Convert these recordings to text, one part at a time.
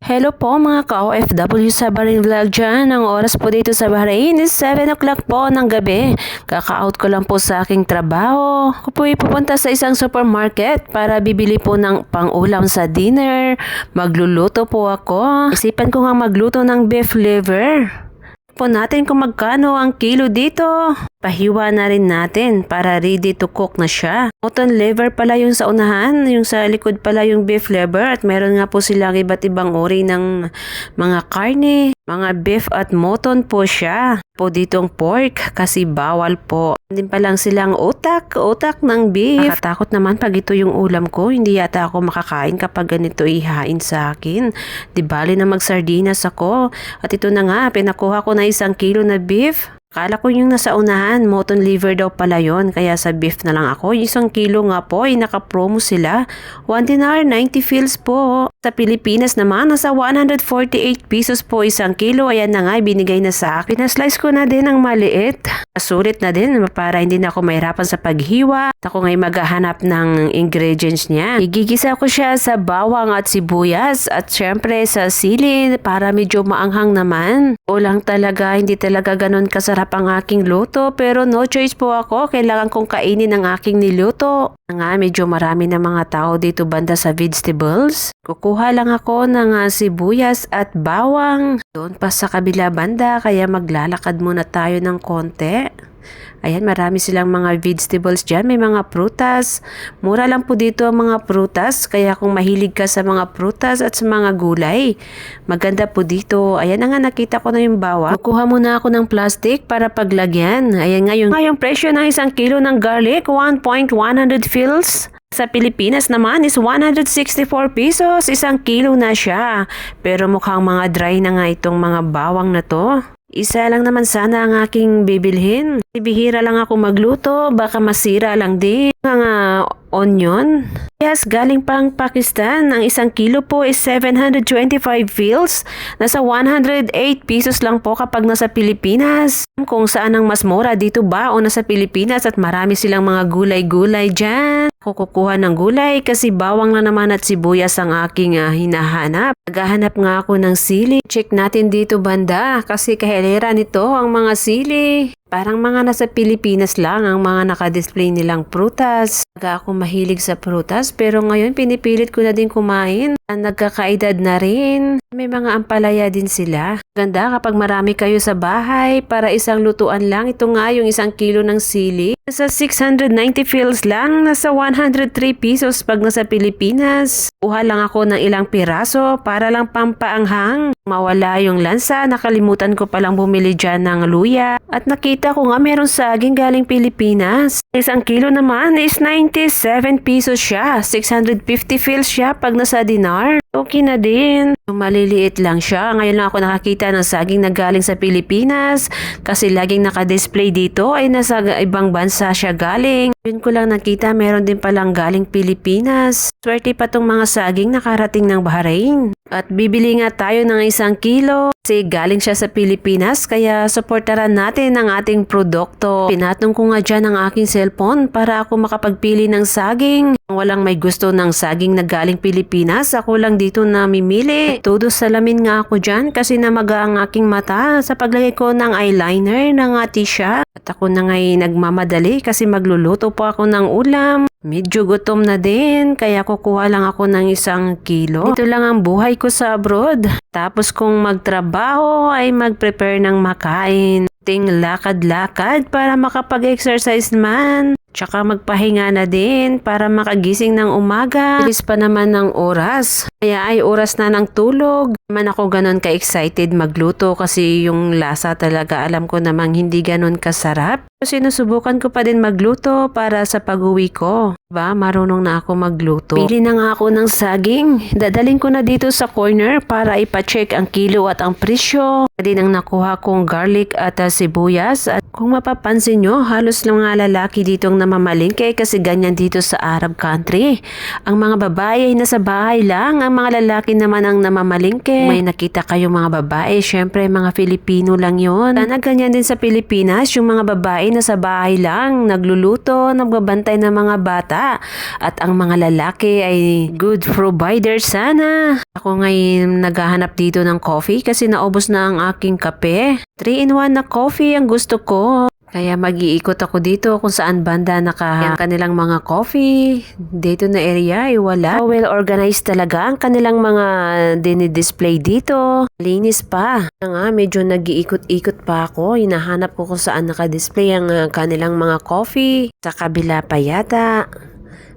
Hello po mga ka-OFW sa Bahrain Vlog dyan. Ang oras po dito sa Bahrain is 7 o'clock po ng gabi. Kaka-out ko lang po sa aking trabaho. Ako po pupunta sa isang supermarket para bibili po ng pang-ulam sa dinner. Magluluto po ako. Isipan ko nga magluto ng beef liver. Po natin kung magkano ang kilo dito. Pahiwa na rin natin para ready to cook na siya. Mutton liver pala yung sa unahan, yung sa likod pala yung beef liver at meron nga po silang iba't ibang uri ng mga karne. Mga beef at mutton po siya. Po ditong pork kasi bawal po. Hindi pa lang silang utak ng beef. Nakatakot naman pag ito yung ulam ko. Hindi yata ako makakain kapag ganito ihain sa akin. Di bali na magsardinas ako. At ito na nga, pinakuha ko na 1 kilo na beef. Akala ko yung nasa unahan, mutton liver daw pala yon, kaya sa beef na lang ako. Yung 1 kilo nga po, ay naka-promo sila. 1 dinar, 90 fils po. Sa Pilipinas naman, nasa 148 pesos po 1 kilo. Ayan na nga, binigay na sa akin. Pinaslice ko na din ng maliit. Sulit na din para hindi na ako mahirapan sa paghiwa. Ako ngay maghahanap ng ingredients niya. Igigisa ko siya sa bawang at sibuyas at syempre sa sili para medyo maanghang naman. O lang talaga, hindi talaga ganun kasarap ang aking luto pero no choice po ako. Kailangan kong kainin ang aking niluto. Nga, medyo marami na mga tao dito banda sa vegetables. Kukuha lang ako ng sibuyas at bawang. Doon pa sa kabila banda kaya maglalakad muna tayo ng konti. Ayan, marami silang mga vegetables dyan. May mga prutas. Mura lang po dito ang mga prutas. Kaya kung mahilig ka sa mga prutas at sa mga gulay, maganda po dito. Ayan na nga, nakita ko na yung bawang. Kukuha muna ako ng plastic para paglagyan. Ayan nga yung presyo ng 1 kilo ng garlic, 1.100 fils. Sa Pilipinas naman is 164 pesos. 1 kilo na siya. Pero mukhang mga dry na nga itong mga bawang na to. Isa lang naman sana ang aking bibilhin. Bihira lang ako magluto, baka masira lang din. Mga onion. Yes, galing pang Pakistan. Ang 1 kilo po is 725 fils. Nasa 108 pesos lang po kapag nasa Pilipinas. Kung saan ang mas mura, dito ba o nasa Pilipinas at marami silang mga gulay-gulay dyan. Kukuha ng gulay kasi bawang na naman at sibuyas ang aking hinahanap. Naghahanap nga ako ng sili. Check natin dito banda kasi kahilera nito ang mga sili. Parang mga nasa Pilipinas lang ang mga nakadisplay nilang prutas. Ako mahilig sa prutas pero ngayon pinipilit ko na din kumain. Nagkakaedad na rin. May mga ampalaya din sila. Ganda kapag marami kayo sa bahay para isang lutuan lang. Ito nga yung 1 kilo ng sili. Nasa 690 fils lang. Nasa 103 pesos pag nasa Pilipinas. Kuha lang ako ng ilang piraso para lang pampaanghang. Mawala yung lansa. Nakalimutan ko palang bumili dyan ng luya. At nakita ko nga meron saging galing Pilipinas. 1 kilo naman is 97 pesos siya. 650 fils siya pag nasa dinar. Okay na din. Maliliit lang siya. Ngayon lang ako nakakita ng saging na galing sa Pilipinas. Kasi laging nakadisplay dito ay nasa ibang bansa siya galing. Yun ko lang nakita meron din palang galing Pilipinas. Swerte pa tong mga saging nakarating ng Bahrain. At bibili nga tayo ng 1 kilo. Kasi galing siya sa Pilipinas kaya supportaran natin ang ating produkto. Pinatong ko nga dyan ang aking cellphone para ako makapagpili ng saging. Walang may gusto ng saging na galing Pilipinas. Ako lang dito na mimili. Todo salamin nga ako dyan kasi namaga ang aking mata sa paglagay ko ng eyeliner ng Tisha. At ako na nga'y nagmamadali kasi magluluto po ako ng ulam. Medyo gutom na din kaya kukuha lang ako ng 1 kilo. Ito lang ang buhay ko sa abroad. Tapos kung magtrabaho ay mag-prepare ng makain. Ting lakad-lakad para makapag-exercise man. Tsaka magpahinga na din para makagising ng umaga. Bilis pa naman ng oras. Kaya ay oras na ng tulog. Man ako ganon ka-excited magluto kasi yung lasa talaga alam ko namang hindi ganon kasarap. Sinusubukan ko pa din magluto para sa pag-uwi ko. Diba? Marunong na ako magluto. Pili na nga ako ng saging. Dadaling ko na dito sa corner para ipacheck ang kilo at ang presyo. Din ang nakuha kong garlic at sibuyas. At kung mapapansin nyo, halos lang mga lalaki ditong namamalingke kasi ganyan dito sa Arab country. Ang mga babae ay nasa bahay lang, ang mga lalaki naman ang namamalingke. May nakita kayong mga babae, syempre mga Filipino lang yun. Sana ganyan din sa Pilipinas, yung mga babae nasa bahay lang, nagluluto, nagbabantay ng mga bata. At ang mga lalaki ay good providers sana. Ako ngayon naghahanap dito ng coffee kasi naubos na ang aking kape. 3-in-1 na coffee ang gusto ko. Kaya mag-iikot ako dito kung saan banda ang kanilang mga coffee. Dito na area ay wala. Well organized talaga ang kanilang mga dinidisplay dito. Linis pa. Medyo nag-iikot-ikot pa ako. Hinahanap ko kung saan nakadisplay ang kanilang mga coffee. Sa kabila pa yata.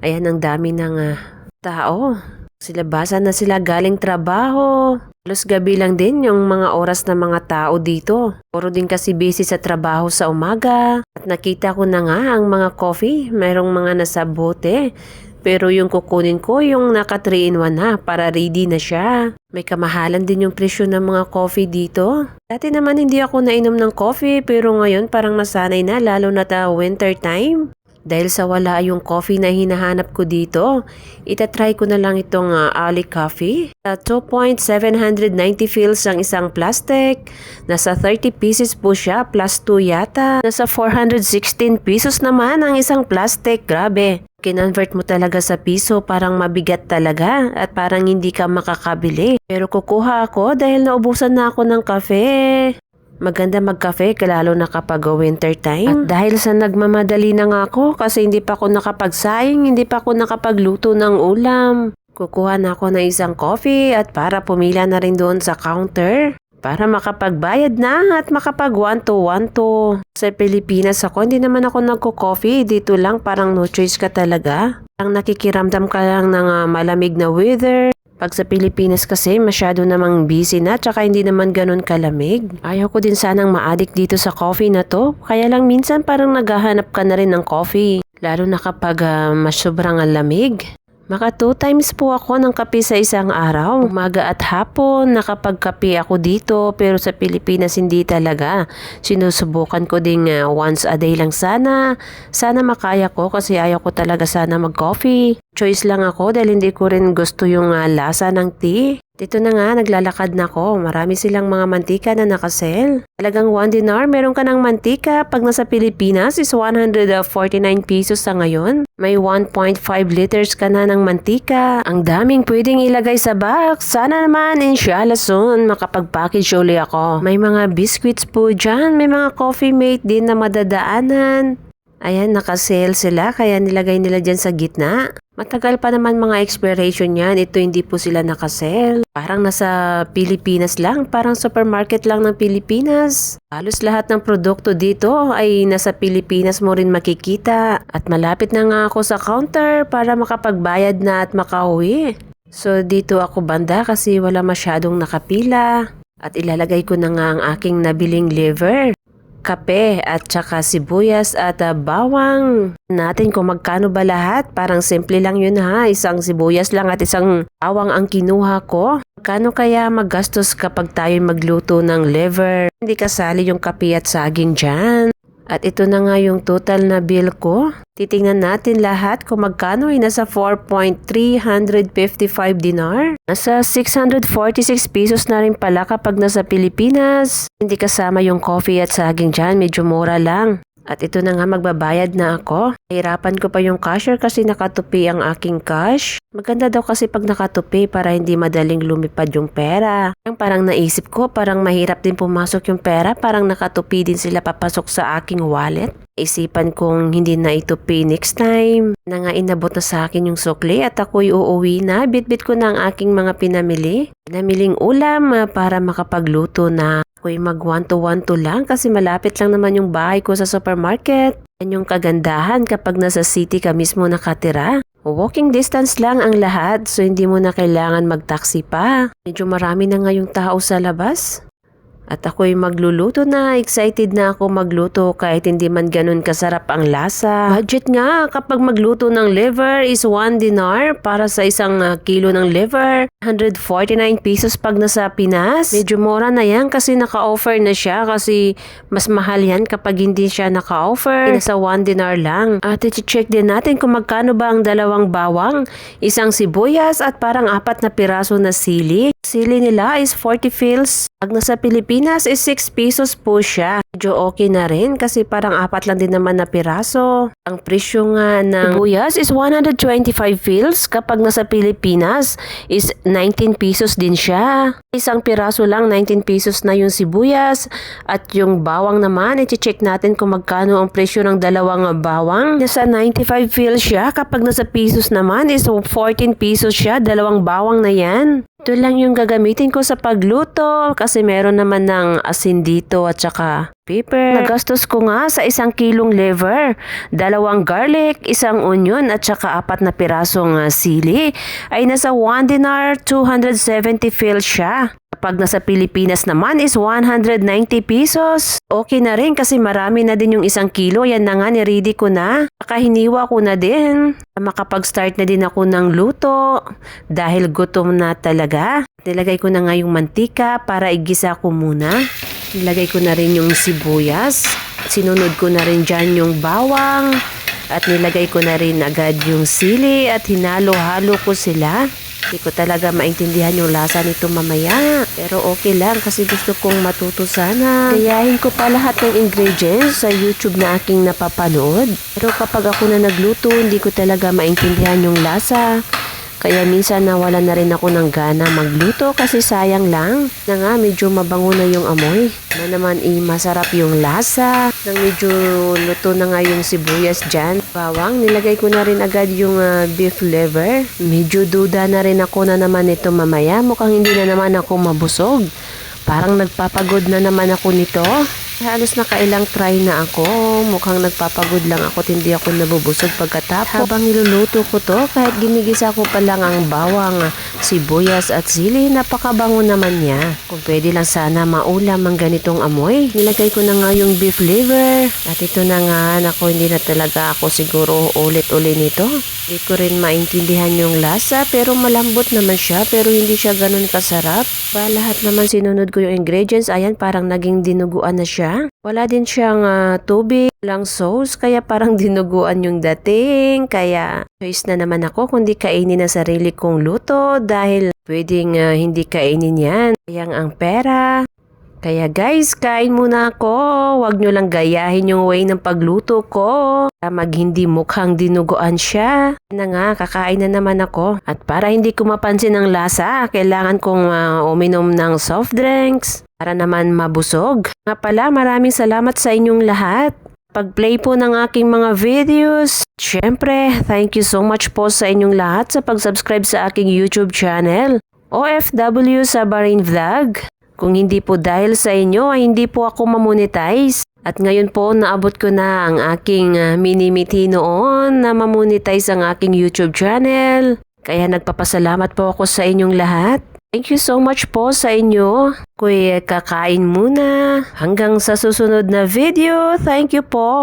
Ayan, ang dami ng tao. Silabasan na sila galing trabaho. Halos gabi lang din yung mga oras ng mga tao dito. Puro din kasi busy sa trabaho sa umaga. At nakita ko na nga ang mga coffee. Mayroong mga nasa bote. Pero yung kukunin ko yung naka 3-in-1 na para ready na siya. May kamahalan din yung presyo ng mga coffee dito. Dati naman hindi ako nainom ng coffee pero ngayon parang nasanay na lalo na winter time. Dahil sa wala yung coffee na hinahanap ko dito, itatry ko na lang itong Ali Coffee. 2.790 fils ang isang plastic. Nasa 30 pieces po siya plus 2 yata. Nasa 416 pesos naman ang isang plastic. Grabe. Kinonvert mo talaga sa piso, parang mabigat talaga at parang hindi ka makakabili. Pero kukuha ako dahil naubusan na ako ng kafe. Maganda magkafe lalo na kapag winter time. At dahil sa nagmamadali na nga ako kasi hindi pa ako nakapagsaing, hindi pa ako nakapagluto ng ulam. Kukuha na ako ng isang coffee at para pumila na rin doon sa counter. Para makapagbayad na at makapag 1-to-1-to. Sa Pilipinas ako, hindi naman ako nagko-coffee. Dito lang parang no choice ka talaga. Parang nakikiramdam ka lang ng malamig na weather. Pag sa Pilipinas kasi masyado namang busy na tsaka hindi naman ganun kalamig. Ayaw ko din sanang ma-addict dito sa coffee na to. Kaya lang minsan parang naghahanap ka na rin ng coffee. Lalo na kapag mas sobrang lamig. Maka 2 times po ako ng kape sa isang araw. Umaga at hapon nakapagkape ako dito pero sa Pilipinas hindi talaga. Sinusubukan ko ding once a day lang sana. Sana makaya ko kasi ayaw ko talaga sana mag-coffee. Choice lang ako dahil hindi ko rin gusto yung lasa ng tea. Dito na nga, naglalakad na ako. Marami silang mga mantika na nakasell. Talagang 1 dinar, meron ka ng mantika. Pag nasa Pilipinas is 149 pesos sa ngayon. May 1.5 liters ka na ng mantika. Ang daming pwedeng ilagay sa box. Sana naman, inshallah soon, makapag-package uli ako. May mga biscuits po dyan. May mga coffee mate din na madadaanan. Ayan, nakasell sila kaya nilagay nila dyan sa gitna. Matagal pa naman mga expiration yan. Ito hindi po sila nakasell. Parang nasa Pilipinas lang. Parang supermarket lang ng Pilipinas. Halos lahat ng produkto dito ay nasa Pilipinas mo rin makikita. At malapit na nga ako sa counter para makapagbayad na at makauwi. So dito ako banda kasi wala masyadong nakapila. At ilalagay ko na nga ang aking nabiling liver. Kape at saka sibuyas at bawang. Natin kung magkano ba lahat. Parang simple lang yun ha. Isang sibuyas lang at isang bawang ang kinuha ko. Magkano kaya maggastos kapag tayo magluto ng liver? Hindi kasali yung kape at saging dyan. At ito na nga yung total na bill ko. Titingnan natin lahat kung magkano ay nasa 4.355 dinar. Nasa 646 pesos na rin pala kapag nasa Pilipinas. Hindi kasama yung coffee at saging dyan, medyo mura lang. At ito na nga magbabayad na ako. Hirapan ko pa yung cashier kasi nakatupi ang aking cash. Maganda daw kasi pag nakatupi para hindi madaling lumipad yung pera. Parang naisip ko parang mahirap din pumasok yung pera. Parang nakatupi din sila papasok sa aking wallet. Isipan kong hindi na itupi next time. Na nga inabot na sa akin yung sukli at ako'y uuwi na. Bitbit ko na ang aking mga pinamili. Pinamiling ulam para makapagluto na. Ako'y mag 1-to-1-to lang kasi malapit lang naman yung bahay ko sa supermarket. Yan yung kagandahan kapag nasa city ka mismo nakatira. Walking distance lang ang lahat so hindi mo na kailangan mag-taxi pa. Medyo marami na nga yung tao sa labas. At ako'y magluluto na, excited na ako magluto kahit hindi man ganun kasarap ang lasa. Budget nga kapag magluto ng liver is 1 dinar para sa isang kilo ng liver. 149 pesos pag nasa Pinas. Medyo mura na yan kasi naka-offer na siya kasi mas mahal yan kapag hindi siya naka-offer. Nasa 1 dinar lang. At i-check din natin kung magkano ba ang dalawang bawang, isang sibuyas at parang 4 na piraso na sili. Sili nila is 40 fils. Pag nasa Pilipinas is 6 pesos po siya. Medyo okay na rin kasi parang 4 lang din naman na piraso. Ang presyo nga ng sibuyas is 125 fils. Kapag nasa Pilipinas is 19 pesos din siya. Isang piraso lang, 19 pesos na yung sibuyas. At yung bawang naman, i-check natin kung magkano ang presyo ng dalawang bawang. Nasa 95 fils siya. Kapag nasa pesos naman is 14 pesos siya. Dalawang bawang na yan. Ito lang yung gagamitin ko sa pagluto kasi meron naman ng asin dito at saka pepper. Nagastos ko nga sa 1 kilong liver, 2 garlic, 1 onion at saka 4 na pirasong sili ay nasa 1 dinar 270 fils siya. Kapag nasa Pilipinas naman is 190 pesos. Okay na rin kasi marami na din yung 1 kilo. Yan na nga, niready ko na. Hiniwa ko na din. Makapag-start na din ako ng luto dahil gutom na talaga. Nilagay ko na nga yung mantika para igisa ko muna. Nilagay ko na rin yung sibuyas. Sinunod ko na rin dyan yung bawang. At nilagay ko na rin agad yung sili at hinalo-halo ko sila. Hindi ko talaga maintindihan yung lasa nito mamaya. Pero okay lang kasi gusto kong matuto sana. Gayahin ko pa lahat ng ingredients sa YouTube na aking napapanood. Pero kapag ako na nagluto, hindi ko talaga maintindihan yung lasa. Kaya minsan nawala na rin ako ng gana magluto kasi sayang lang na nga medyo mabango na yung amoy. Na naman masarap yung lasa. Nang medyo luto na nga yung sibuyas dyan. Bawang, nilagay ko na rin agad yung beef liver. Medyo duda na rin ako na naman ito mamaya. Mukhang hindi na naman ako mabusog. Parang nagpapagod na naman ako nito. Halos nakailang try na ako. Mukhang nagpapagod lang ako at hindi ako nabubusog pagkatapos. Habang niluluto ko to, kahit ginigisa ko pa lang ang bawang, sibuyas at sili, napakabango naman niya. Kung pwede lang sana maulam ang ganitong amoy. Nilagay ko na nga yung beef liver. At ito na nga, naku, hindi na talaga ako siguro ulit-uli nito. Hindi ko rin maintindihan yung lasa pero malambot naman siya pero hindi siya ganun kasarap. Lahat naman sinunod ko yung ingredients. Ayan, parang naging dinuguan na siya. Wala din siyang tubig, lang sauce, kaya parang dinuguan yung dating. Kaya choice na naman ako kundi kainin ang sarili kong luto dahil pwedeng hindi kainin yan. Sayang ang pera. Kaya guys, kain muna ako. Huwag nyo lang gayahin yung way ng pagluto ko. Para hindi mukhang dinuguan siya. Na nga, kakain na naman ako. At para hindi ko mapansin ang lasa, kailangan kong uminom ng soft drinks. Para naman mabusog. Nga pala, maraming salamat sa inyong lahat. Pag-play po ng aking mga videos. Siyempre, thank you so much po sa inyong lahat sa pag-subscribe sa aking YouTube channel. OFW Sabarin Vlog. Kung hindi po dahil sa inyo ay hindi po ako mamonetize. At ngayon po naabot ko na ang aking minimiti noon na mamonetize ang aking YouTube channel. Kaya nagpapasalamat po ako sa inyong lahat. Thank you so much po sa inyo. Kuya, kakain muna. Hanggang sa susunod na video. Thank you po.